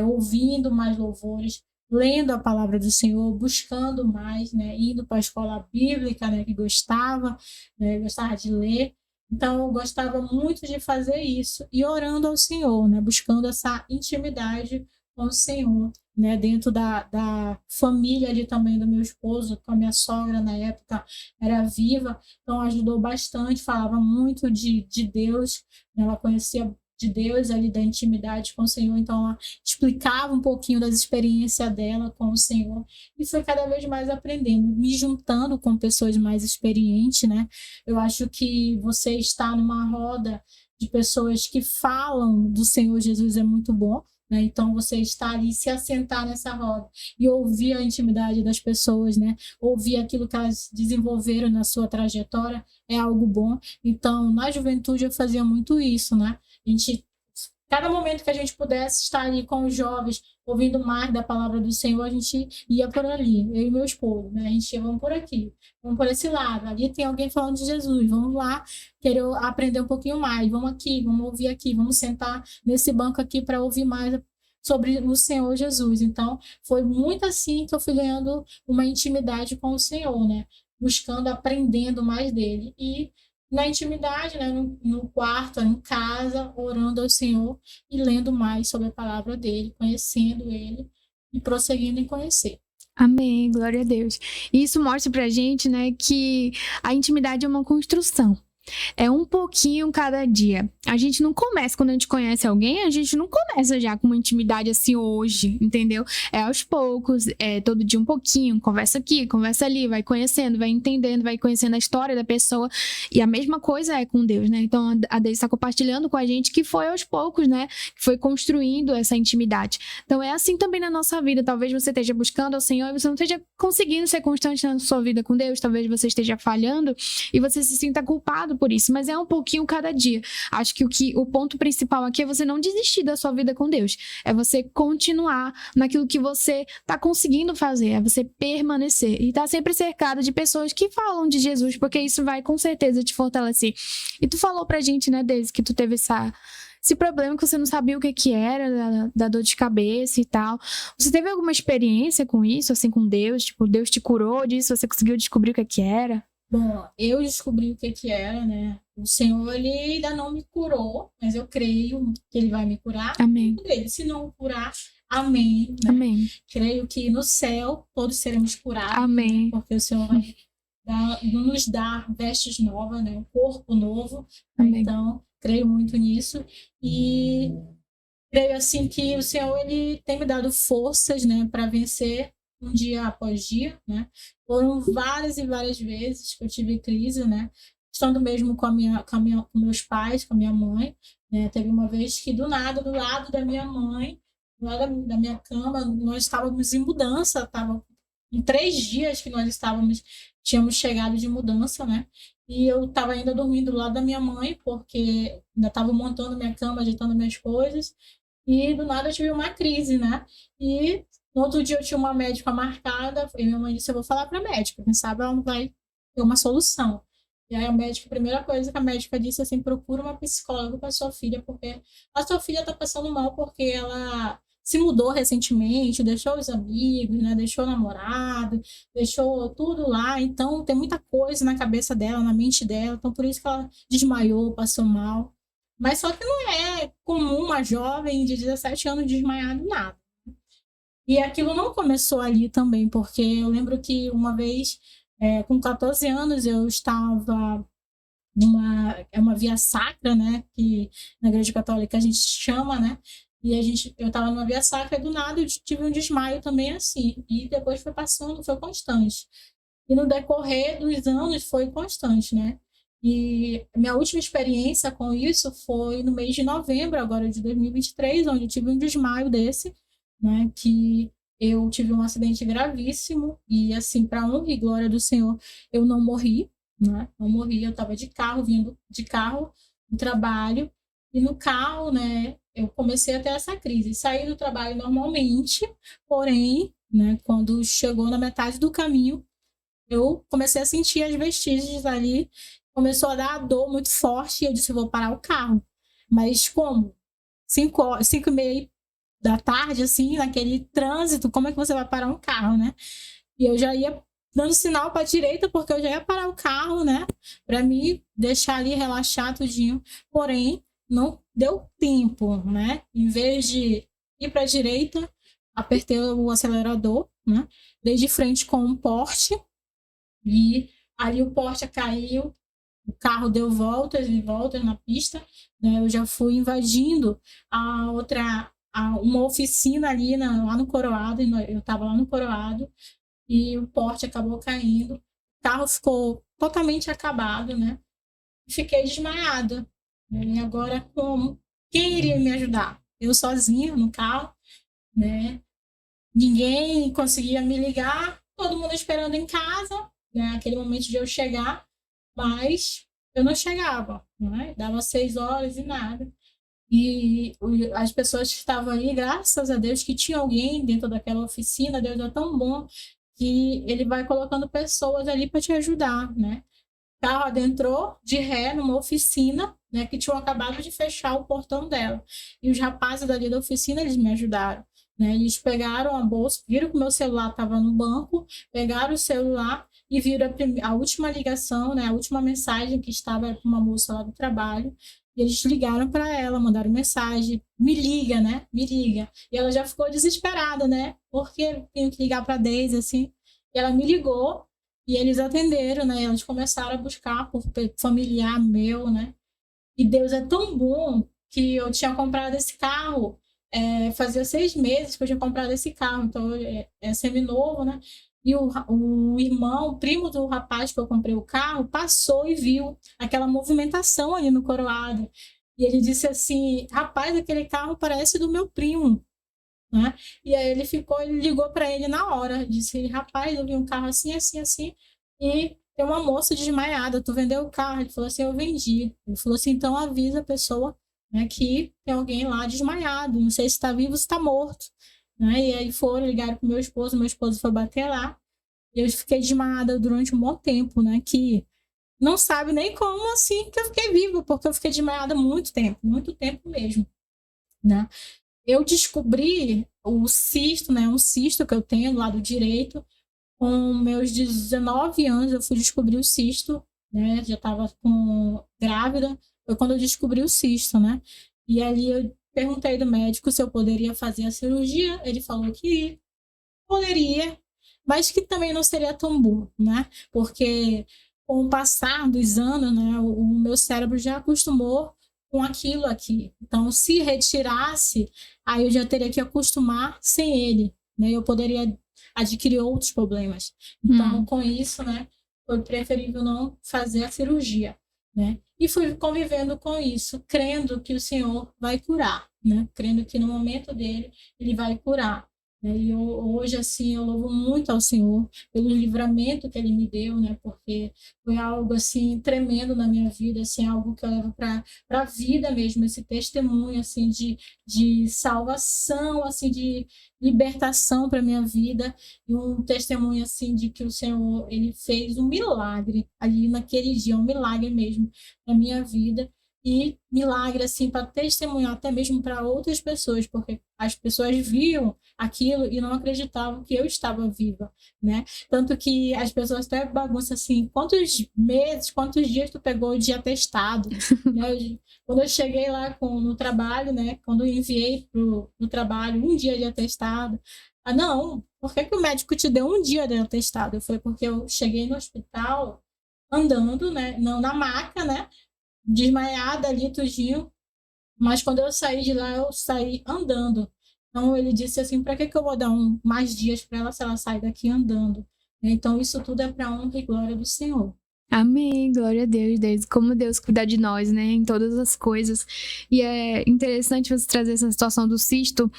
Ouvindo mais louvores, lendo a palavra do Senhor, buscando mais, né, indo para a escola bíblica, né, que gostava, né, gostava de ler. Então, eu gostava muito de fazer isso e orando ao Senhor, né, buscando essa intimidade com o Senhor, né, dentro da família ali também do meu esposo, com a minha sogra na época era viva, então ajudou bastante, falava muito de Deus, né, ela conhecia de Deus ali, da intimidade com o Senhor, então ela explicava um pouquinho das experiências dela com o Senhor e foi cada vez mais aprendendo, me juntando com pessoas mais experientes, né? Eu acho que você estar numa roda de pessoas que falam do Senhor Jesus é muito bom, né? Então você estar ali, se assentar nessa roda e ouvir a intimidade das pessoas, né? Ouvir aquilo que elas desenvolveram na sua trajetória é algo bom. Então, na juventude eu fazia muito isso, né? A gente, cada momento que a gente pudesse estar ali com os jovens, ouvindo mais da palavra do Senhor, a gente ia por ali, eu e meu esposo, né? A gente ia, vamos por aqui, vamos por esse lado, ali tem alguém falando de Jesus, vamos lá, querer aprender um pouquinho mais, vamos aqui, vamos ouvir aqui, vamos sentar nesse banco aqui para ouvir mais sobre o Senhor Jesus. Então, foi muito assim que eu fui ganhando uma intimidade com o Senhor, né? Buscando, aprendendo mais dele e na intimidade, né, no quarto, em casa, orando ao Senhor e lendo mais sobre a palavra dele, conhecendo ele e prosseguindo em conhecer. Amém, glória a Deus. E isso mostra pra gente, né, que a intimidade é uma construção. É um pouquinho cada dia. A gente não começa, quando a gente conhece alguém, a gente não começa já com uma intimidade assim hoje, entendeu? É aos poucos, todo dia um pouquinho, conversa aqui, conversa ali, vai conhecendo, vai entendendo, vai conhecendo a história da pessoa. E a mesma coisa é com Deus, né? Então a Deus está compartilhando com a gente que foi aos poucos, né? Que foi construindo essa intimidade. Então é assim também na nossa vida. Talvez você esteja buscando ao Senhor e você não esteja conseguindo ser constante na sua vida com Deus. Talvez você esteja falhando e você se sinta culpado por isso, mas é um pouquinho cada dia. Acho que o ponto principal aqui é você não desistir da sua vida com Deus, é você continuar naquilo que você está conseguindo fazer, é você permanecer e estar sempre cercado de pessoas que falam de Jesus, porque isso vai com certeza te fortalecer. E tu falou pra gente, né, desde que tu teve esse problema que você não sabia o que era, da dor de cabeça e tal. Você teve alguma experiência com isso, assim, com Deus? Tipo, Deus te curou disso, você conseguiu descobrir o que era? Bom, eu descobri o que era, né? O Senhor, ele ainda não me curou, mas eu creio que ele vai me curar. Amém. Se não curar, Amém. Né? Amém. Creio que no céu todos seremos curados. Amém. Né? Porque o Senhor vai nos dar vestes novas, né? Um corpo novo. Amém. Então, creio muito nisso. E creio assim que o Senhor ele tem me dado forças, né, para vencer um dia após dia, né? Foram várias e várias vezes que eu tive crise, né? Estando mesmo com meus pais, com a minha mãe, né? Teve uma vez que do nada, do lado da minha mãe, do lado da minha cama, nós estávamos em mudança, tava em 3 dias que tínhamos chegado de mudança, né? E eu estava ainda dormindo do lado da minha mãe, porque ainda estava montando minha cama, ajeitando minhas coisas. E do nada eu tive uma crise, né? E no outro dia eu tinha uma médica marcada, e minha mãe disse: eu vou falar para a médica, quem sabe ela não vai ter uma solução. E aí a primeira coisa que a médica disse assim: procura uma psicóloga para sua filha, porque a sua filha está passando mal porque ela se mudou recentemente, deixou os amigos, né? Deixou o namorado, deixou tudo lá. Então tem muita coisa na cabeça dela, na mente dela. Então por isso que ela desmaiou, passou mal. Mas só que não é comum uma jovem de 17 anos desmaiar do nada. E aquilo não começou ali também, porque eu lembro que uma vez, com 14 anos, eu estava uma via sacra, né? Que na Igreja Católica a gente chama, né? E eu estava numa via sacra e do nada eu tive um desmaio também assim. E depois foi passando, foi constante. E no decorrer dos anos foi constante, né? E minha última experiência com isso foi no mês de novembro, agora de 2023, onde eu tive um desmaio desse, né? Que eu tive um acidente gravíssimo e, assim, para honra e glória do Senhor, eu não morri, né? Não morri, eu estava de carro, vindo de carro no trabalho, e no carro, né? Eu comecei a ter essa crise. Saí do trabalho normalmente, porém, né? Quando chegou na metade do caminho, eu comecei a sentir as vestígios ali, começou a dar dor muito forte e eu disse: eu vou parar o carro. Mas como? 5h30 da tarde, assim, naquele trânsito, como é que você vai parar um carro, né? E eu já ia dando sinal para a direita, porque eu já ia parar o carro, né? Para me deixar ali relaxar tudinho. Porém, não deu tempo, né? Em vez de ir para a direita, apertei o acelerador, né? Dei de frente com um Porsche. E ali o Porsche caiu, o carro deu voltas e voltas na pista, né? Eu já fui invadindo uma oficina ali lá no Coroado, eu estava lá no Coroado, e o Porsche acabou caindo, o carro ficou totalmente acabado, né? Fiquei desmaiada. E agora como? Quem iria me ajudar? Eu sozinha no carro, né? Ninguém conseguia me ligar, todo mundo esperando em casa, né? Aquele momento de eu chegar, mas eu não chegava, né? Dava 6 horas e nada. E as pessoas que estavam ali, graças a Deus, que tinha alguém dentro daquela oficina, Deus é tão bom que ele vai colocando pessoas ali para te ajudar, né? O carro adentrou de ré numa oficina, né, que tinham acabado de fechar o portão dela. E os rapazes dali da oficina, eles me ajudaram. Né? Eles pegaram a bolsa, viram que o meu celular estava no banco, pegaram o celular e viram a última ligação, né, a última mensagem que estava com uma moça lá do trabalho. E eles ligaram para ela, mandaram mensagem: me liga, né? Me liga. E ela já ficou desesperada, né? Porque tenho que ligar para a Deise, assim. E ela me ligou e eles atenderam, né? Eles começaram a buscar por familiar meu, né? E Deus é tão bom que eu tinha comprado esse carro. Fazia 6 meses que eu tinha comprado esse carro, então é seminovo, né? E o irmão, o primo do rapaz que eu comprei o carro, passou e viu aquela movimentação ali no Coroado. E ele disse assim: rapaz, aquele carro parece do meu primo. Né? E aí ele ligou para ele na hora, disse: rapaz, eu vi um carro assim, assim, assim, e tem uma moça desmaiada, tu vendeu o carro? Ele falou assim: eu vendi. Ele falou assim: então avisa a pessoa, né, que tem alguém lá desmaiado, não sei se está vivo ou se está morto. Né? E aí ligaram pro meu esposo foi bater lá, e eu fiquei desmaiada durante um bom tempo, né, que não sabe nem como assim que eu fiquei viva, porque eu fiquei desmaiada muito tempo mesmo, né? Eu descobri o cisto, né, um cisto que eu tenho do lado direito, com meus 19 anos eu fui descobrir o cisto, né, já estava grávida, foi quando eu descobri o cisto, né, e ali perguntei do médico se eu poderia fazer a cirurgia. Ele falou que poderia, mas que também não seria tão bom, né? Porque com o passar dos anos, né, o meu cérebro já acostumou com aquilo aqui. Então, se retirasse, aí eu já teria que acostumar sem ele, né? Eu poderia adquirir outros problemas. Então, com isso, né, foi preferível não fazer a cirurgia, né? E fui convivendo com isso, crendo que o Senhor vai curar, né? Crendo que no momento dele, ele vai curar. E hoje, assim, eu louvo muito ao Senhor pelo livramento que Ele me deu, né? Porque foi algo, assim, tremendo na minha vida, assim, algo que eu levo para a vida mesmo, esse testemunho, assim, de salvação, assim, de libertação para minha vida, e um testemunho, assim, de que o Senhor, Ele fez um milagre ali naquele dia, um milagre mesmo na minha vida. E milagre, assim, para testemunhar até mesmo para outras pessoas, porque as pessoas viam aquilo e não acreditavam que eu estava viva, né? Tanto que as pessoas até bagunçam assim, quantos meses, quantos dias tu pegou de atestado, né? Quando eu cheguei lá no trabalho, né? Quando eu enviei pro trabalho um dia de atestado, não, por que o médico te deu um dia de atestado? Foi porque eu cheguei no hospital andando, né? Não na maca, né? Desmaiada ali, tudinho. Mas quando eu saí de lá, eu saí andando. Então ele disse assim, para que eu vou dar mais dias para ela se ela sai daqui andando? Então isso tudo é para a honra e glória do Senhor. Amém, glória a Deus, Deus, como Deus cuida de nós, né, em todas as coisas. E é interessante você trazer essa situação do cisto,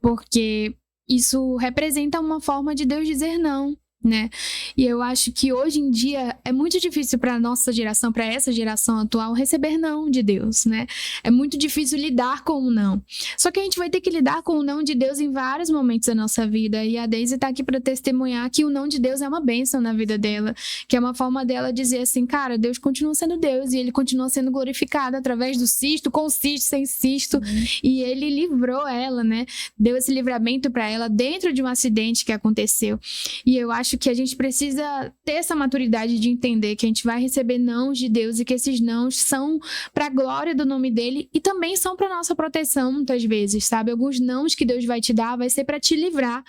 porque isso representa uma forma de Deus dizer não, né? E eu acho que hoje em dia é muito difícil para nossa geração, para essa geração atual, receber não de Deus, né? É muito difícil lidar com o não. Só que a gente vai ter que lidar com o não de Deus em vários momentos da nossa vida. E a Daisy tá aqui para testemunhar que o não de Deus é uma bênção na vida dela, que é uma forma dela dizer assim, cara, Deus continua sendo Deus e Ele continua sendo glorificado através do cisto, com cisto, sem cisto. E Ele livrou ela, né? Deu esse livramento para ela dentro de um acidente que aconteceu. E eu acho que a gente precisa ter essa maturidade de entender que a gente vai receber nãos de Deus e que esses nãos são para a glória do nome dele e também são para nossa proteção muitas vezes, sabe? Alguns nãos que Deus vai te dar vai ser para te livrar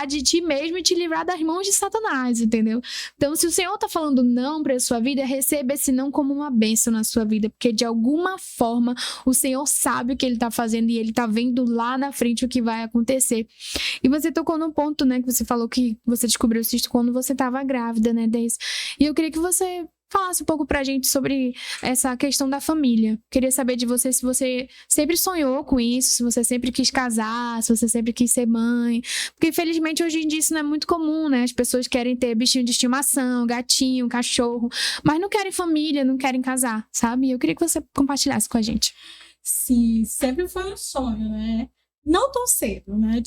de ti mesmo e te livrar das mãos de Satanás, entendeu? Então, se o Senhor tá falando não para sua vida, receba esse não como uma bênção na sua vida, porque de alguma forma o Senhor sabe o que ele tá fazendo e ele tá vendo lá na frente o que vai acontecer. E você tocou num ponto, né, que você falou que você descobriu o cisto quando você estava grávida, né, Deise? E eu queria que você falasse um pouco pra gente sobre essa questão da família. Queria saber de você se você sempre sonhou com isso, se você sempre quis casar, se você sempre quis ser mãe. Porque, infelizmente, hoje em dia isso não é muito comum, né? As pessoas querem ter bichinho de estimação, gatinho, cachorro, mas não querem família, não querem casar, sabe? Eu queria que você compartilhasse com a gente. Sim, sempre foi um sonho, né? Não tão cedo, né?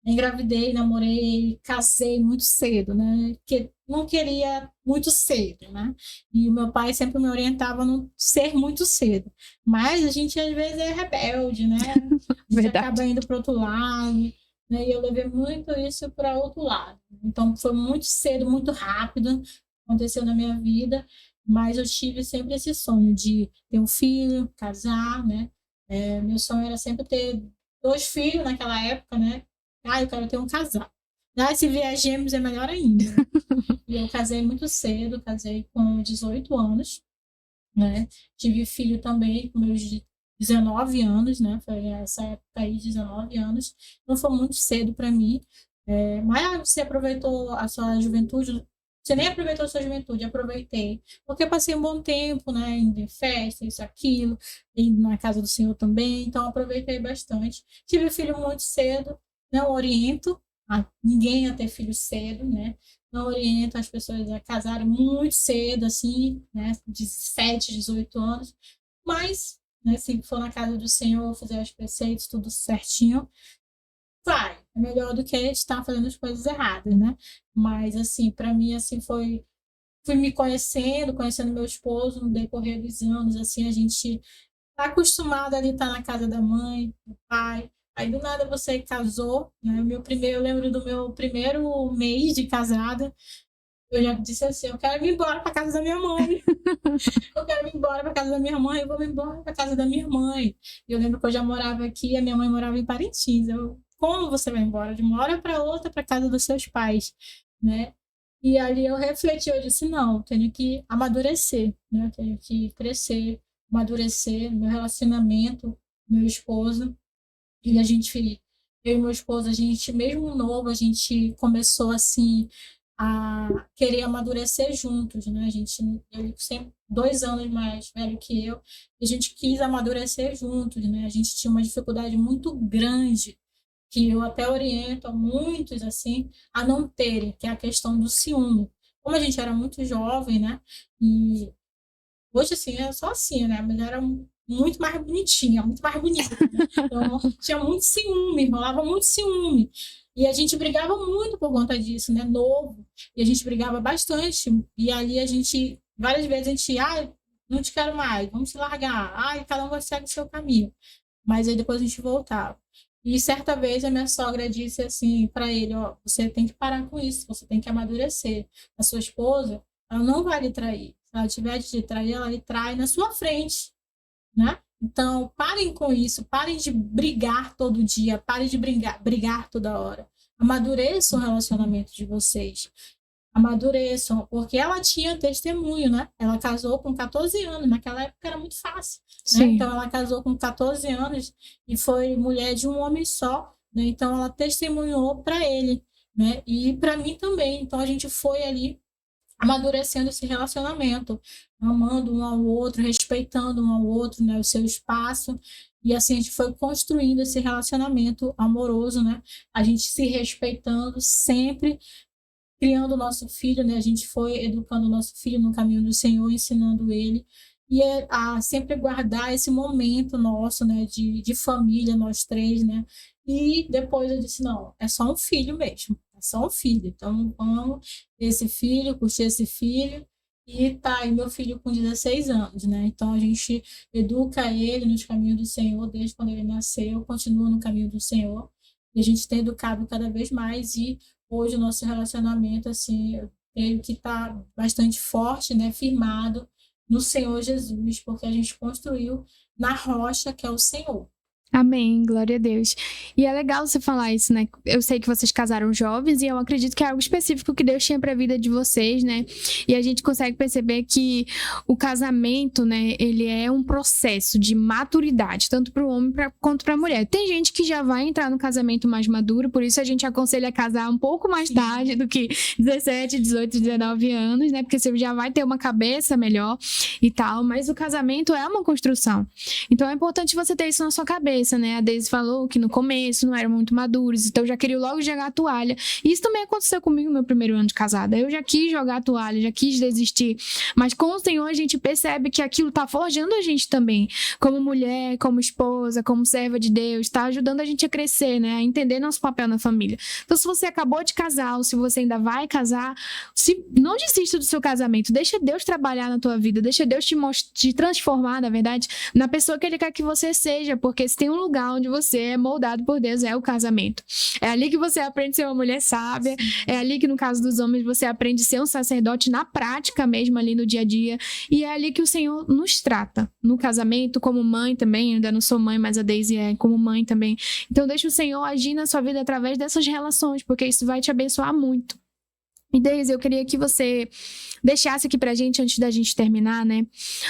Engravidei, namorei, casei muito cedo, né? Que não queria muito cedo, né? E o meu pai sempre me orientava a não ser muito cedo. Mas a gente às vezes é rebelde, né? A gente acaba indo para outro lado, né? E eu levei muito isso para outro lado. Então foi muito cedo, muito rápido, aconteceu na minha vida. Mas eu tive sempre esse sonho de ter um filho, casar, né? Meu sonho era sempre ter 2 filhos naquela época, né? Eu quero ter um casal. Se vier gêmeos é melhor ainda. E eu casei muito cedo, casei com 18 anos, né? Tive filho também com meus 19 anos, né? Foi essa época aí, 19 anos. Não foi muito cedo para mim. Mas você aproveitou a sua juventude. Você nem aproveitou a sua juventude, aproveitei. Porque eu passei um bom tempo, né? Indo em festa, isso, aquilo. Indo na casa do Senhor também. Então, aproveitei bastante. Tive filho muito cedo. Não oriento ninguém a ter filho cedo, né? Não oriento as pessoas a casarem muito cedo, assim, né? 17, 18 anos. Mas, né, se for na casa do Senhor, fazer os preceitos, tudo certinho, vai. É melhor do que estar fazendo as coisas erradas, né? Mas, assim, para mim, assim, fui me conhecendo meu esposo no decorrer dos anos, assim, a gente tá acostumado ali a estar na casa da mãe, do pai. Aí, do nada, você casou, né? Eu lembro do meu primeiro mês de casada. Eu já disse assim, eu quero ir embora para casa da minha mãe. Eu quero ir embora para casa da minha mãe, eu vou embora para casa da minha mãe. E eu lembro que eu já morava aqui, a minha mãe morava em Parintins. Como você vai embora? De uma hora para outra para casa dos seus pais, né? E ali eu refleti, eu disse, não, eu tenho que amadurecer, né? Eu tenho que crescer, amadurecer meu relacionamento, meu esposo. E a gente, eu e meu esposo, a gente, mesmo novo, a gente começou assim a querer amadurecer juntos, né? A gente, ele sempre 2 anos mais velho que eu, e a gente quis amadurecer juntos, né? A gente tinha uma dificuldade muito grande que eu até oriento a muitos assim a não terem, que é a questão do ciúme. Como a gente era muito jovem, né? E hoje, assim, é só assim, né? Mas era muito mais bonitinha, muito mais bonita. Né? Então, tinha muito ciúme, rolava muito ciúme. E a gente brigava muito por conta disso, né? Novo. E a gente brigava bastante. E ali a gente, várias vezes a gente, não te quero mais, vamos se largar. Cada um vai seguir o seu caminho. Mas aí depois a gente voltava. E certa vez a minha sogra disse assim para ele, ó, você tem que parar com isso, você tem que amadurecer. A sua esposa, ela não vai lhe trair. Se ela tiver de te trair, ela lhe trai na sua frente, né? Então, parem com isso, parem de brigar todo dia, parem de brigar toda hora. Amadureçam o relacionamento de vocês. Amadureçam, porque ela tinha testemunho, né? Ela casou com 14 anos, naquela época era muito fácil, né? Então ela casou com 14 anos e foi mulher de um homem só, né? Então ela testemunhou para ele, né? E para mim também. Então a gente foi ali amadurecendo esse relacionamento, amando um ao outro, respeitando um ao outro, né? O seu espaço. E assim a gente foi construindo esse relacionamento amoroso, né? A gente se respeitando sempre, criando o nosso filho, né? A gente foi educando o nosso filho no caminho do Senhor, ensinando ele. E a sempre guardar esse momento nosso, né? De família, nós três, né? E depois eu disse, não, é só um filho mesmo. É só um filho. Então, amo esse filho, curti esse filho. E tá aí meu filho com 16 anos, né? Então a gente educa ele nos caminhos do Senhor desde quando ele nasceu, continua no caminho do Senhor. E a gente tem educado cada vez mais e hoje o nosso relacionamento, assim, eu creio que está bastante forte, né? Firmado no Senhor Jesus, porque a gente construiu na rocha que é o Senhor. Amém, glória a Deus. E é legal você falar isso, né? Eu sei que vocês casaram jovens e eu acredito que é algo específico que Deus tinha para a vida de vocês, né? E a gente consegue perceber que o casamento, né, ele é um processo de maturidade, tanto para o homem quanto para a mulher. Tem gente que já vai entrar no casamento mais maduro, por isso a gente aconselha a casar um pouco mais tarde do que 17, 18, 19 anos, né? Porque você já vai ter uma cabeça melhor e tal, mas o casamento é uma construção. Então é importante você ter isso na sua cabeça, né? A Daisy falou que no começo não eram muito maduros, então já queria logo jogar a toalha. E isso também aconteceu comigo no meu primeiro ano de casada. Eu já quis jogar a toalha, já quis desistir. Mas com o Senhor a gente percebe que aquilo tá forjando a gente também. Como mulher, como esposa, como serva de Deus, tá ajudando a gente a crescer, né? A entender nosso papel na família. Então se você acabou de casar ou se você ainda vai casar, não desista do seu casamento. Deixa Deus trabalhar na tua vida. Deixa Deus te transformar, na verdade, na pessoa que Ele quer que você seja. Porque se tem um lugar onde você é moldado por Deus, é o casamento. É ali que você aprende a ser uma mulher sábia, é ali que, no caso dos homens, você aprende a ser um sacerdote na prática mesmo, ali no dia a dia, e é ali que o Senhor nos trata, no casamento, como mãe também. Eu ainda não sou mãe, mas a Daisy é como mãe também. Então deixa o Senhor agir na sua vida através dessas relações, porque isso vai te abençoar muito. E Daisy, eu queria que você deixasse aqui pra gente, antes da gente terminar, né,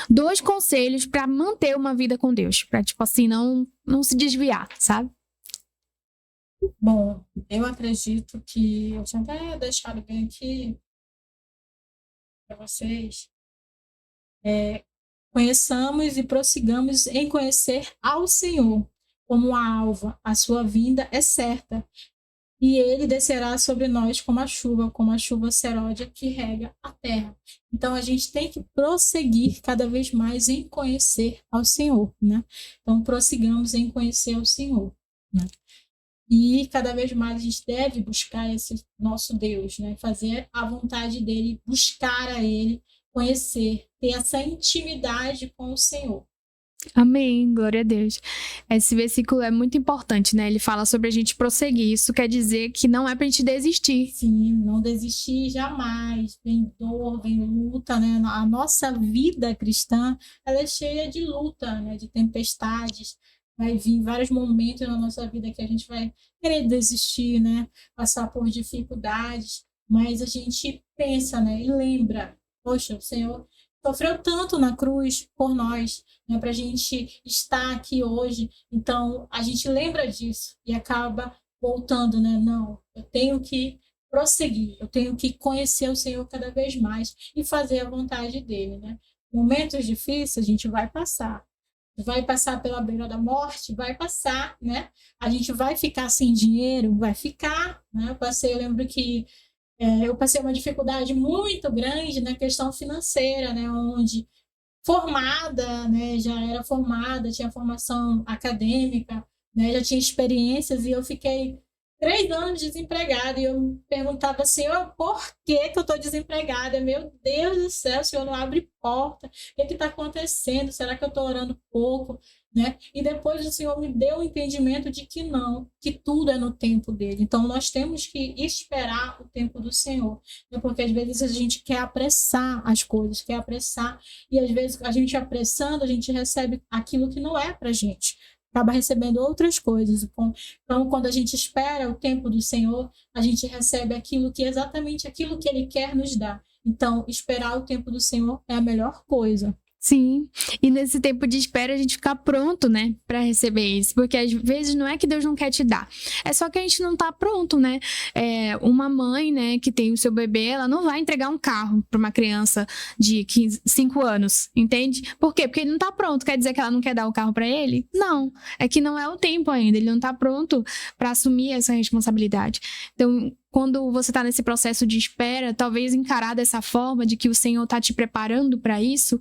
2 conselhos pra manter uma vida com Deus, pra, tipo assim, não se desviar, sabe? Bom, eu acredito que eu tinha até deixado bem aqui para vocês. Conheçamos e prossigamos em conhecer ao Senhor como a alva. A sua vinda é certa. E ele descerá sobre nós como a chuva seródia que rega a terra. Então, a gente tem que prosseguir cada vez mais em conhecer ao Senhor, né? Então, prossigamos em conhecer ao Senhor, né? E cada vez mais a gente deve buscar esse nosso Deus, né? Fazer a vontade dele, buscar a ele, conhecer, ter essa intimidade com o Senhor. Amém, glória a Deus. Esse versículo é muito importante, né? Ele fala sobre a gente prosseguir. Isso quer dizer que não é pra gente desistir. Sim, não desistir jamais. Vem dor, vem luta, né? A nossa vida cristã, ela é cheia de luta, né? De tempestades. Vai vir vários momentos na nossa vida que a gente vai querer desistir, né? Passar por dificuldades. Mas a gente pensa, né? E lembra, poxa, o Senhor sofreu tanto na cruz por nós, né, para a gente estar aqui hoje. Então, a gente lembra disso e acaba voltando, né? Não, eu tenho que prosseguir, eu tenho que conhecer o Senhor cada vez mais e fazer a vontade dele, né? Momentos difíceis a gente vai passar pela beira da morte, vai passar, né? A gente vai ficar sem dinheiro, vai ficar, né? Eu lembro que eu passei uma dificuldade muito grande na questão financeira, né, onde formada, né, já era formada, tinha formação acadêmica, né, já tinha experiências e eu fiquei 3 anos desempregada e eu me perguntava, Senhor, por que que eu estou desempregada? Meu Deus do céu, o Senhor não abre porta, o que está acontecendo? Será que eu estou orando pouco? Né? E depois o Senhor me deu o entendimento de que não, que tudo é no tempo dele. Então nós temos que esperar o tempo do Senhor, né? Porque às vezes a gente quer apressar as coisas, quer apressar, e às vezes a gente apressando, a gente recebe aquilo que não é para a gente. Acaba recebendo outras coisas. Então, quando a gente espera o tempo do Senhor, a gente recebe exatamente aquilo que Ele quer nos dar. Então, esperar o tempo do Senhor é a melhor coisa. Sim, e nesse tempo de espera a gente ficar pronto, né, pra receber isso, porque às vezes não é que Deus não quer te dar, é só que a gente não tá pronto, né? Uma mãe, né, que tem o seu bebê, ela não vai entregar um carro pra uma criança de 5 anos, entende? Por quê? Porque ele não tá pronto, quer dizer que ela não quer dar o carro pra ele? Não, é que não é o tempo ainda, ele não tá pronto pra assumir essa responsabilidade. Então, quando você está nesse processo de espera, talvez encarar dessa forma, de que o Senhor está te preparando para isso,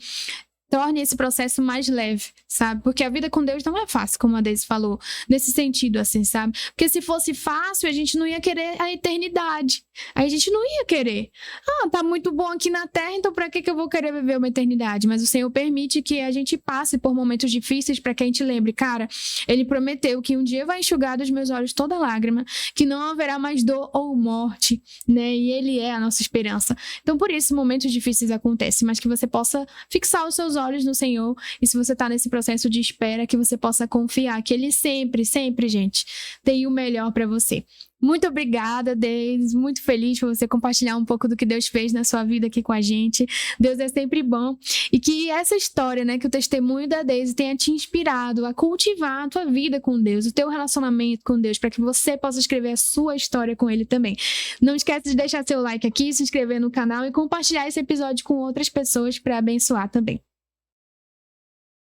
torne esse processo mais leve, sabe? Porque a vida com Deus não é fácil, como a Deise falou, nesse sentido, assim, sabe? Porque se fosse fácil, a gente não ia querer a eternidade. Aí a gente não ia querer. Tá muito bom aqui na Terra, então pra que eu vou querer viver uma eternidade? Mas o Senhor permite que a gente passe por momentos difíceis para que a gente lembre, cara, Ele prometeu que um dia vai enxugar dos meus olhos toda lágrima, que não haverá mais dor ou morte, né? E Ele é a nossa esperança. Então, por isso, momentos difíceis acontecem, mas que você possa fixar os seus olhos no Senhor, e se você tá nesse processo de espera, que você possa confiar que Ele sempre, sempre, gente, tem o melhor para você. Muito obrigada, Deise, muito feliz por você compartilhar um pouco do que Deus fez na sua vida aqui com a gente. Deus é sempre bom, e que essa história, né, que o testemunho da Deise tenha te inspirado a cultivar a tua vida com Deus, o teu relacionamento com Deus, para que você possa escrever a sua história com Ele também. Não esquece de deixar seu like aqui, se inscrever no canal e compartilhar esse episódio com outras pessoas para abençoar também.